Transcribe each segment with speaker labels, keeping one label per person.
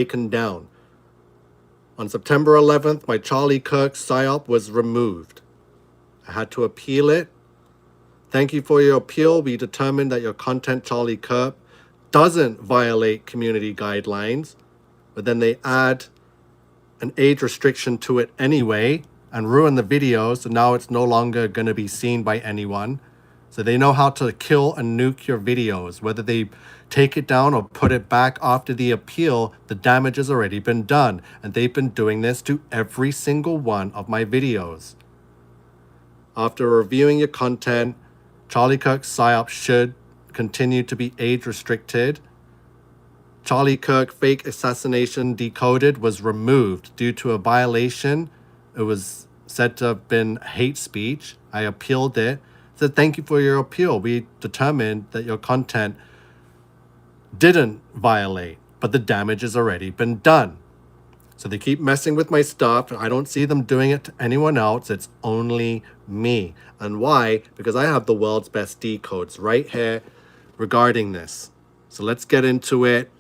Speaker 1: taken down. On September 11th, my Charlie Kirk psyop was removed. I had to appeal it. Thank you for your appeal. We determined that your content, Charlie Kirk, doesn't violate community guidelines, but then they add an age restriction to it anyway and ruin the video, so now it's no longer going to be seen by anyone. So they know how to kill and nuke your videos. Whether they take it down or put it back after the appeal, the damage has already been done. And they've been doing this to every single one of my videos. After reviewing your content, Charlie Kirk's psyop should continue to be age restricted. Charlie Kirk fake assassination decoded was removed due to a violation. It was said to have been hate speech. I appealed it. Said thank you for your appeal. We determined that your content didn't violate, but the damage has already been done. So they keep messing with my stuff. I don't see them doing it to anyone else. It's only me. And why? Because I have the world's best decodes right here regarding this. So let's get into it.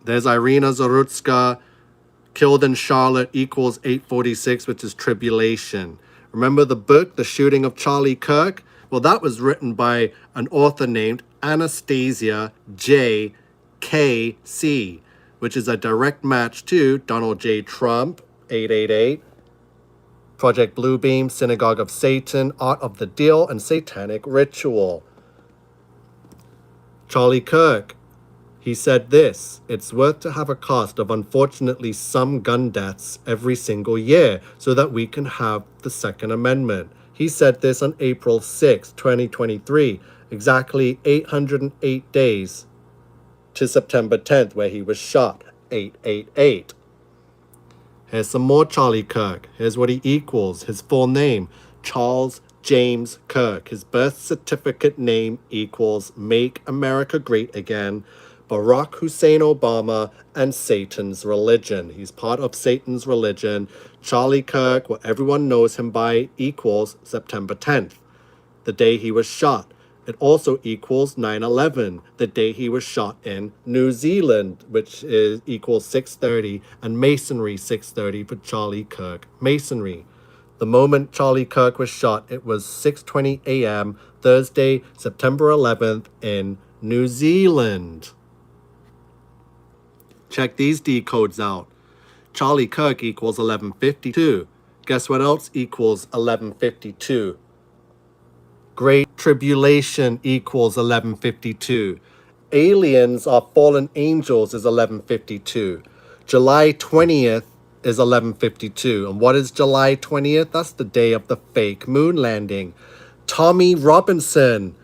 Speaker 1: There's Irina Zarutska, killed in Charlotte equals 846, which is Tribulation. Remember the book, The Shooting of Charlie Kirk? Well, that was written by an author named Anastasia J. K.C., which is a direct match to Donald J. Trump, 888, Project Bluebeam, Synagogue of Satan, Art of the Deal, and Satanic Ritual. Charlie Kirk, he said this: it's worth to have a cost of unfortunately some gun deaths every single year so that we can have the Second Amendment. He said this on April 6, 2023, exactly 808 days to September 10th, where he was shot, 888. Here's some more Charlie Kirk. Here's what he equals. His full name, Charles James Kirk. His birth certificate name equals Make America Great Again, Barack Hussein Obama, and Satan's religion. He's part of Satan's religion. Charlie Kirk, what everyone knows him by, equals September 10th, the day he was shot. It also equals 9/11, the day he was shot in New Zealand, which is equals 6:30, and Masonry 6:30 for Charlie Kirk Masonry. The moment Charlie Kirk was shot, it was 6:20 a.m. Thursday, September 11th in New Zealand. Check these decodes out. Charlie Kirk equals 1152. Guess what else equals 1152? Great Tribulation equals 1152. Aliens are fallen angels is 1152. July 20th is 1152. And what is July 20th? That's the day of the fake moon landing. Tommy Robinson,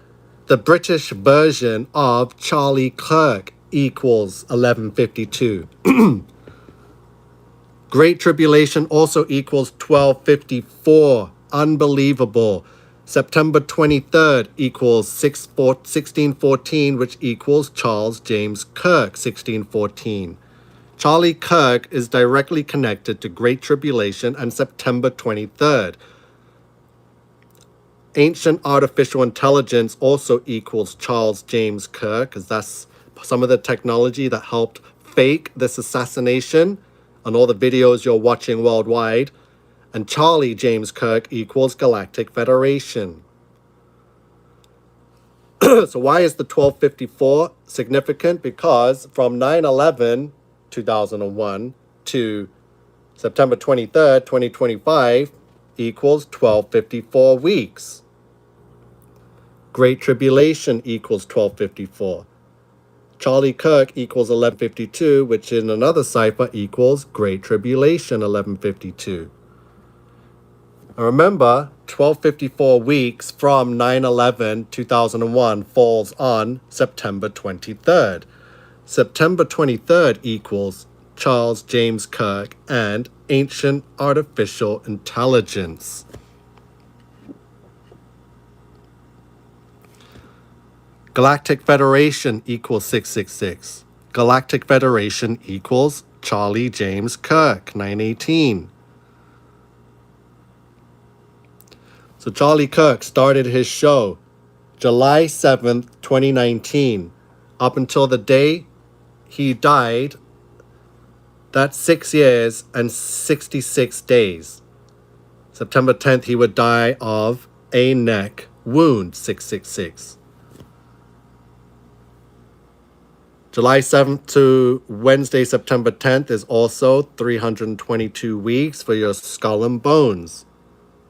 Speaker 1: the British version of Charlie Kirk, equals 1152. Great Tribulation also equals 1254. Unbelievable. September 23rd equals 1614, which equals Charles James Kirk, 1614. Charlie Kirk is directly connected to Great Tribulation and September 23rd. Ancient Artificial Intelligence also equals Charles James Kirk, because that's some of the technology that helped fake this assassination on all the videos you're watching worldwide. And Charlie James Kirk equals Galactic Federation. So why is the 1254 significant? Because from 9/11, 2001 to September 23rd, 2025 equals 1254 weeks. Great Tribulation equals 1254. Charlie Kirk equals 1152, which in another cipher equals Great Tribulation 1152. And remember, 1254 weeks from 9/11, 2001 falls on September 23rd. September 23rd equals Charles James Kirk and Ancient Artificial Intelligence. Galactic Federation equals 666. Galactic Federation equals Charlie James Kirk, 918. So Charlie Kirk started his show July 7th, 2019. Up until the day he died. That's 6 years and 66 days. September 10th, he would die of a neck wound, 666. July 7th to Wednesday, September 10th is also 322 weeks for your Skull and Bones.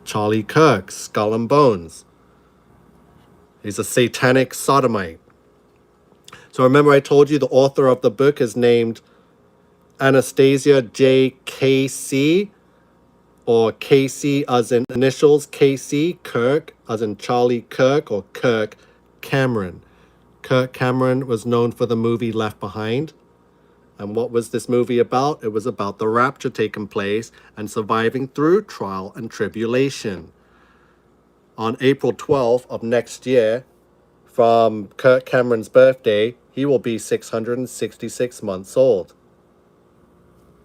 Speaker 1: Charlie Kirk, Skull and Bones. He's a satanic sodomite. So remember I told you the author of the book is named Anastasia J. K.C., or Casey as in initials, Casey, Kirk as in Charlie Kirk, or Kirk Cameron. Kirk Cameron was known for the movie Left Behind. And what was this movie about? It was about the rapture taking place and surviving through trial and tribulation. On April 12th of next year, from Kirk Cameron's birthday, he will be 666 months old.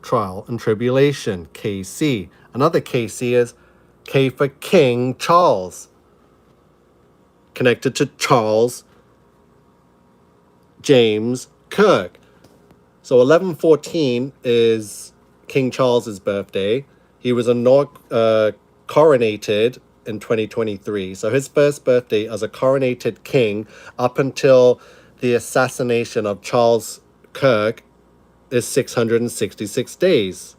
Speaker 1: Trial and tribulation, KC. Another KC is K for King Charles, connected to Charles James Kirk. So 1114 is King Charles's birthday. He was coronated in 2023. So his first birthday as a coronated king up until the assassination of Charles Kirk is 666 days.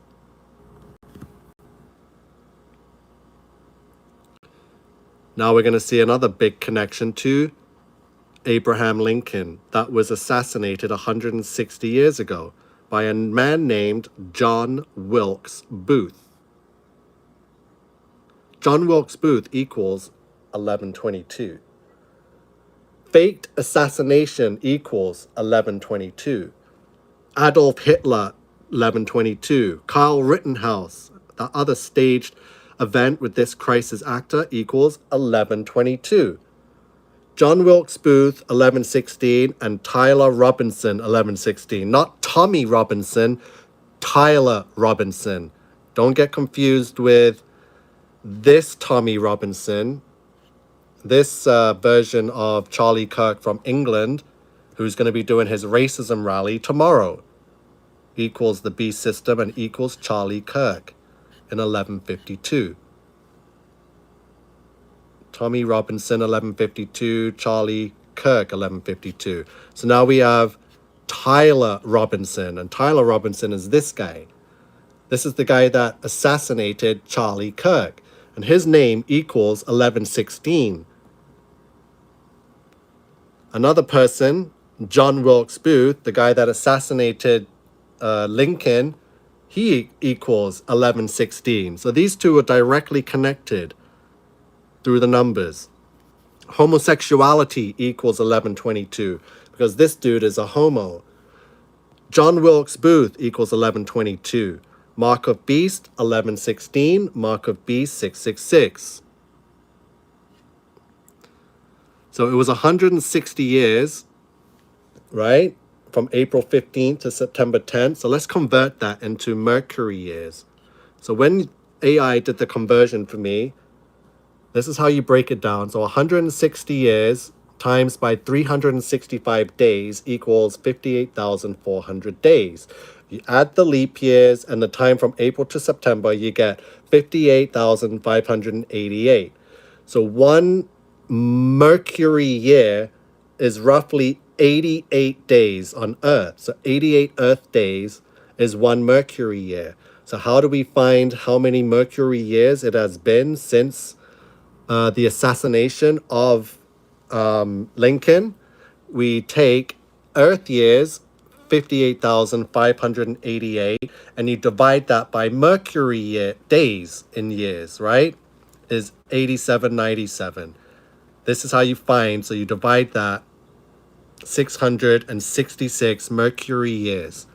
Speaker 1: Now we're going to see another big connection to Abraham Lincoln that was assassinated 160 years ago by a man named John Wilkes Booth. John Wilkes Booth equals 1122. Faked assassination equals 1122. Adolf Hitler, 1122. Kyle Rittenhouse, the other staged event with this crisis actor, equals 1122. John Wilkes Booth, 1116, and Tyler Robinson, 1116. Not Tommy Robinson, Tyler Robinson. Don't get confused with this Tommy Robinson, this version of Charlie Kirk from England, who's going to be doing his racism rally tomorrow, equals the beast system and equals Charlie Kirk in 1152. Tommy Robinson, 1152, Charlie Kirk, 1152. So now we have Tyler Robinson, and Tyler Robinson is this guy. This is the guy that assassinated Charlie Kirk, and his name equals 1116. Another person, John Wilkes Booth, the guy that assassinated Lincoln, he equals 1116. So these two are directly connected through the numbers. Homosexuality equals 1122 because this dude is a homo. John Wilkes Booth equals 1122. Mark of Beast 1116. Mark of Beast 666. So it was 160 years, right? From April 15th to September 10th. So let's convert that into Mercury years. So when AI did the conversion for me, this is how you break it down. So 160 years times by 365 days equals 58,400 days. You add the leap years and the time from April to September, you get 58,588. So one Mercury year is roughly 88 days on Earth. So 88 Earth days is one Mercury year. So how do we find how many Mercury years it has been since the assassination of Lincoln? We take Earth years, 58,588, and you divide that by Mercury year, days in years, right? Is 8797. This is how you find, so you divide that 666 Mercury years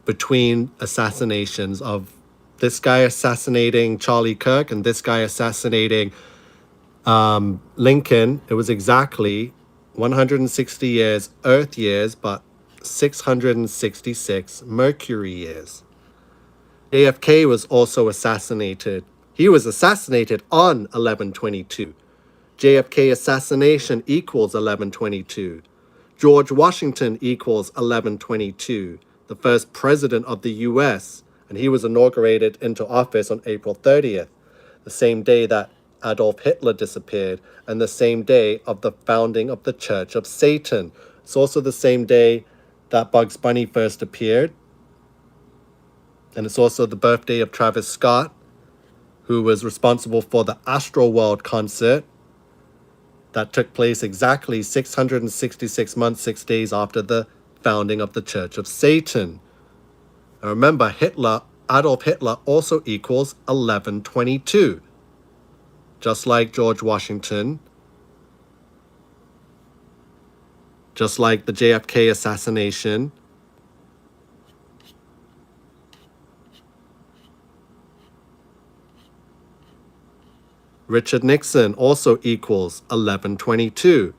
Speaker 1: between assassinations of this guy assassinating Charlie Kirk and this guy assassinating Lincoln. It was exactly 160 years Earth years, but 666 Mercury years. JFK was also assassinated. He was assassinated on 1122. JFK assassination equals 1122. George Washington equals 1122, the first president of the US, and he was inaugurated into office on April 30th, the same day that Adolf Hitler disappeared, and the same day of the founding of the Church of Satan. It's also the same day that Bugs Bunny first appeared, and it's also the birthday of Travis Scott, who was responsible for the Astroworld concert that took place exactly 666 months, 6 days after the founding of the Church of Satan. Now remember, Adolf Hitler also equals 1122. Just like George Washington, just like the JFK assassination, Richard Nixon also equals 1122.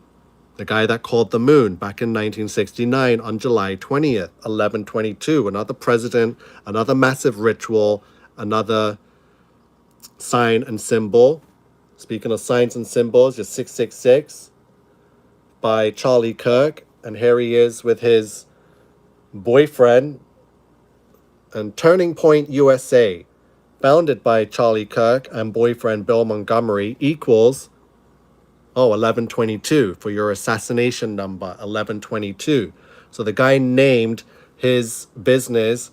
Speaker 1: The guy that called the moon back in 1969 on July 20th, 1122. Another president, another massive ritual, another sign and symbol. Speaking of signs and symbols, your 666 by Charlie Kirk. And here he is with his boyfriend. And Turning Point USA, founded by Charlie Kirk and boyfriend Bill Montgomery, equals 1122 for your assassination number, 1122. So the guy named his business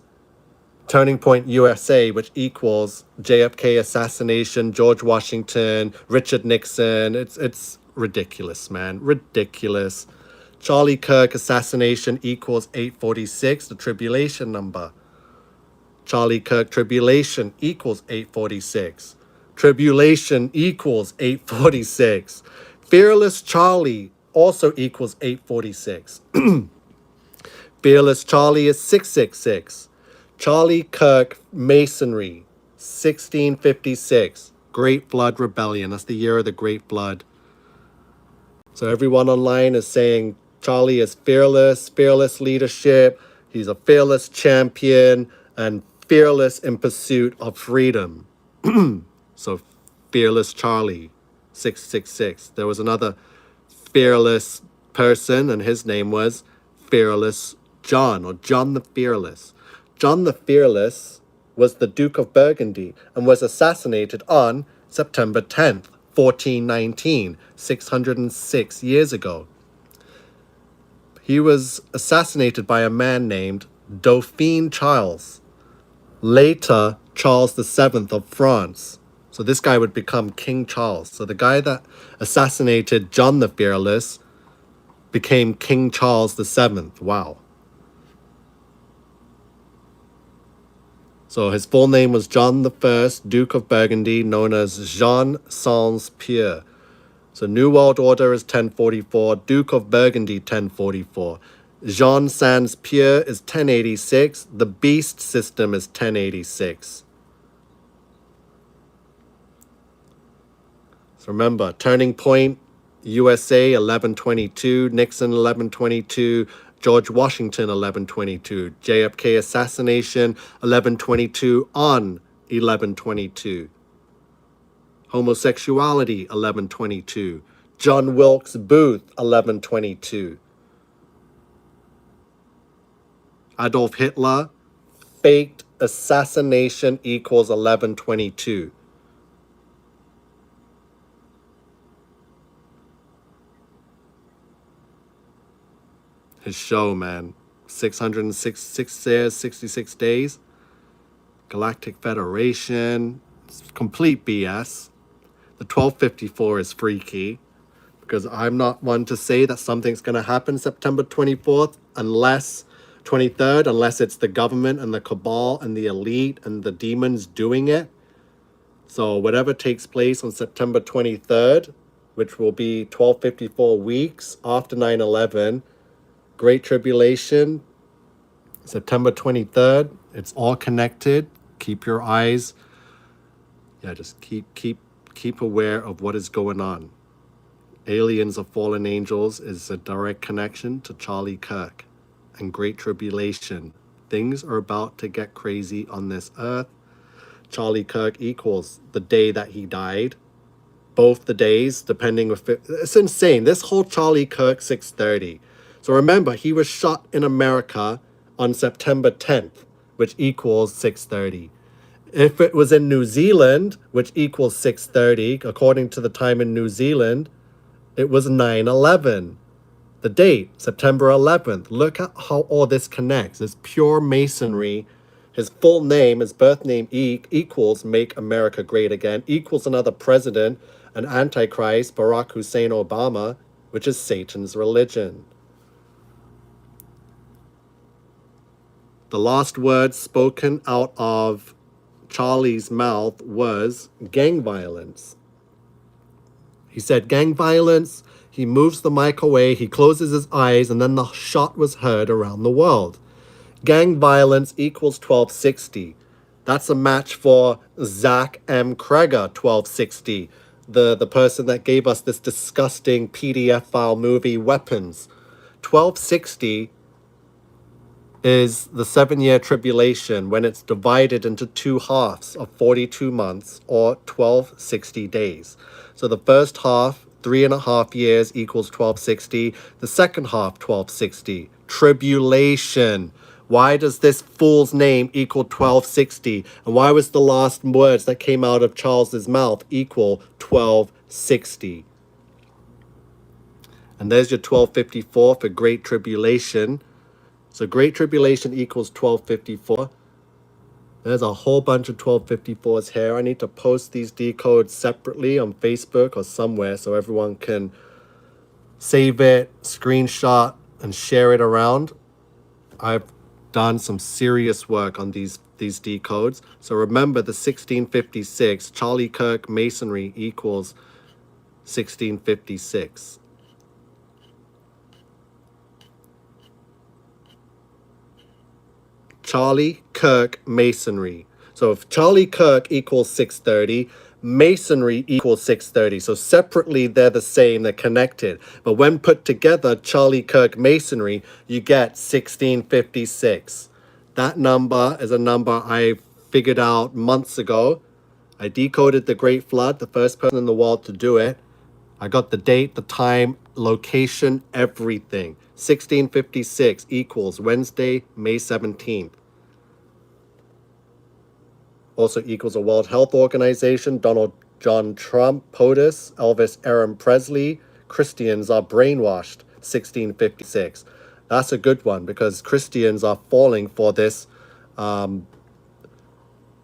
Speaker 1: Turning Point USA, which equals JFK assassination, George Washington, Richard Nixon. It's ridiculous, man. Ridiculous. Charlie Kirk assassination equals 846, the tribulation number. Charlie Kirk tribulation equals 846. Tribulation equals 846. Fearless Charlie also equals 846. Fearless Charlie is 666. Charlie Kirk Masonry, 1656. Great Flood Rebellion. That's the year of the Great Flood. So everyone online is saying Charlie is fearless, fearless leadership. He's a fearless champion and fearless in pursuit of freedom. So Fearless Charlie, 666. There was another fearless person, and his name was Fearless John, or John the Fearless. John the Fearless was the Duke of Burgundy and was assassinated on September 10th, 1419, 606 years ago. He was assassinated by a man named Dauphin Charles, later Charles VII of France. So this guy would become King Charles. So the guy that assassinated John the Fearless became King Charles VII. Wow. So his full name was John I, Duke of Burgundy, known as Jean Sans Pierre. So New World Order is 1044, Duke of Burgundy 1044. Jean Sans Pierre is 1086, the Beast System is 1086. So remember, Turning Point USA 1122, Nixon 1122, George Washington 1122, JFK assassination 1122 on 1122. Homosexuality 1122, John Wilkes Booth 1122. Adolf Hitler, faked assassination equals 1122. His show, man. 666 years, 66 days. Galactic Federation. It's complete BS. The 1254 is freaky, because I'm not one to say that something's going to happen September 24th unless 23rd, unless it's the government and the cabal and the elite and the demons doing it. So whatever takes place on September 23rd, which will be 1254 weeks after 9/11, Great Tribulation, September 23rd, it's all connected. Keep your eyes, just keep aware of what is going on. Aliens of Fallen Angels is a direct connection to Charlie Kirk and Great Tribulation. Things are about to get crazy on this earth. Charlie Kirk equals the day that he died. Both the days, depending if it's insane. This whole Charlie Kirk 630. So remember, he was shot in America on September 10th, which equals 6:30. If it was in New Zealand, which equals 6:30, according to the time in New Zealand, it was 9/11. The date, September 11th. Look at how all this connects. It's pure masonry. His full name, his birth name equals Make America Great Again, equals another president, an antichrist, Barack Hussein Obama, which is Satan's religion. The last word spoken out of Charlie's mouth was gang violence. He said gang violence. He moves the mic away, he closes his eyes, and then the shot was heard around the world. Gang violence equals 1260. That's a match for Zach M. Kreger, 1260, the person that gave us this disgusting PDF file movie, Weapons. 1260 is the 7-year tribulation when it's divided into two halves of 42 months or 1260 days. So the first half, 3.5 years, equals 1260. The second half, 1260. Tribulation. Why does this fool's name equal 1260? And why was the last words that came out of Charles's mouth equal 1260? And there's your 1254 for Great Tribulation. So Great Tribulation equals 1254. There's a whole bunch of 1254s here. I need to post these decodes separately on Facebook or somewhere so everyone can save it, screenshot, and share it around. I've done some serious work on these decodes. So remember the 1656, Charlie Kirk Masonry equals 1656. Charlie Kirk Masonry. So if Charlie Kirk equals 630, Masonry equals 630. So separately, they're the same, they're connected. But when put together, Charlie Kirk Masonry, you get 1656. That number is a number I figured out months ago. I decoded the Great Flood, the first person in the world to do it. I got the date, the time, location, everything. 1656 equals Wednesday, May 17th. Also equals a World Health Organization, Donald John Trump, POTUS, Elvis Aaron Presley, Christians are brainwashed, 1656. That's a good one because Christians are falling for this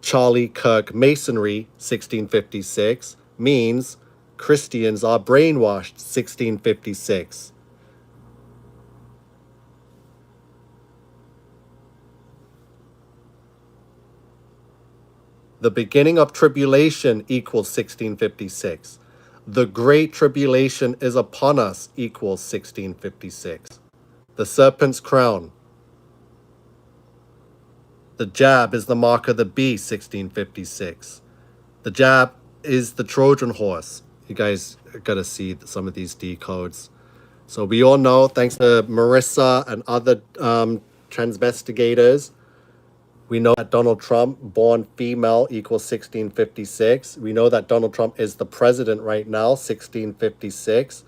Speaker 1: Charlie Kirk Masonry, 1656, means Christians are brainwashed, 1656. The beginning of tribulation equals 1656. The great tribulation is upon us equals 1656. The serpent's crown. The jab is the mark of the beast, 1656. The jab is the Trojan horse. You guys got to see some of these decodes. So we all know, thanks to Marissa and other transvestigators, we know that Donald Trump, born female, equals 1656. We know that Donald Trump is the president right now, 1656.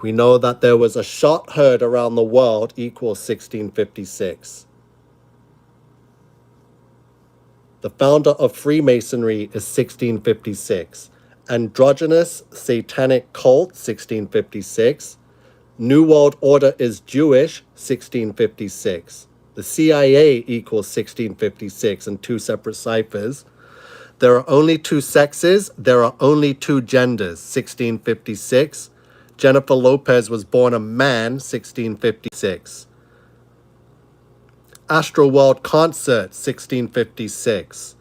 Speaker 1: We know that there was a shot heard around the world, equals 1656. The founder of Freemasonry is 1656. Androgynous Satanic Cult, 1656. New World Order is Jewish, 1656. The CIA equals 1656 in two separate ciphers. There are only two sexes. There are only two genders, 1656. Jennifer Lopez was born a man, 1656. Astro World Concert, 1656.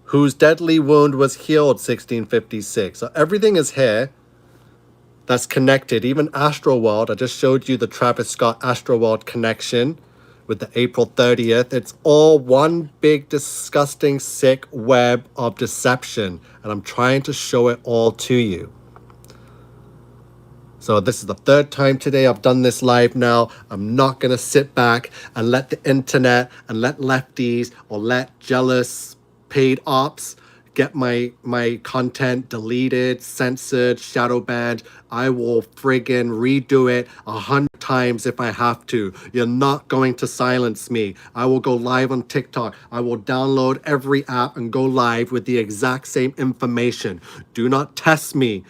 Speaker 1: Whose deadly wound was healed, 1656. So everything is here. That's connected. Even Astroworld, I just showed you the Travis Scott Astroworld connection with the April 30th. It's all one big, disgusting, sick web of deception. And I'm trying to show it all to you. So this is the third time today I've done this live now. I'm not going to sit back and let the internet and let lefties or let jealous paid ops get my content deleted, censored, shadow banned, I will friggin' redo it 100 times if I have to. You're not going to silence me. I will go live on TikTok. I will download every app and go live with the exact same information. Do not test me.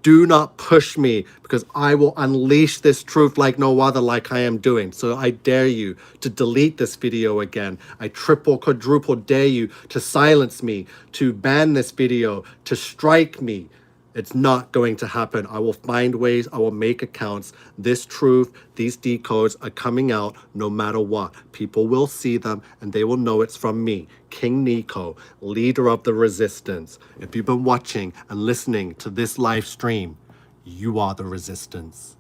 Speaker 1: Do not push me, because I will unleash this truth like no other, like I am doing. So I dare you to delete this video again. I triple, quadruple dare you to silence me, to ban this video, to strike me. It's not going to happen. I will find ways. I will make accounts. This truth, these decodes are coming out no matter what. People will see them and they will know it's from me, King Nico, leader of the resistance. If you've been watching and listening to this live stream, you are the resistance.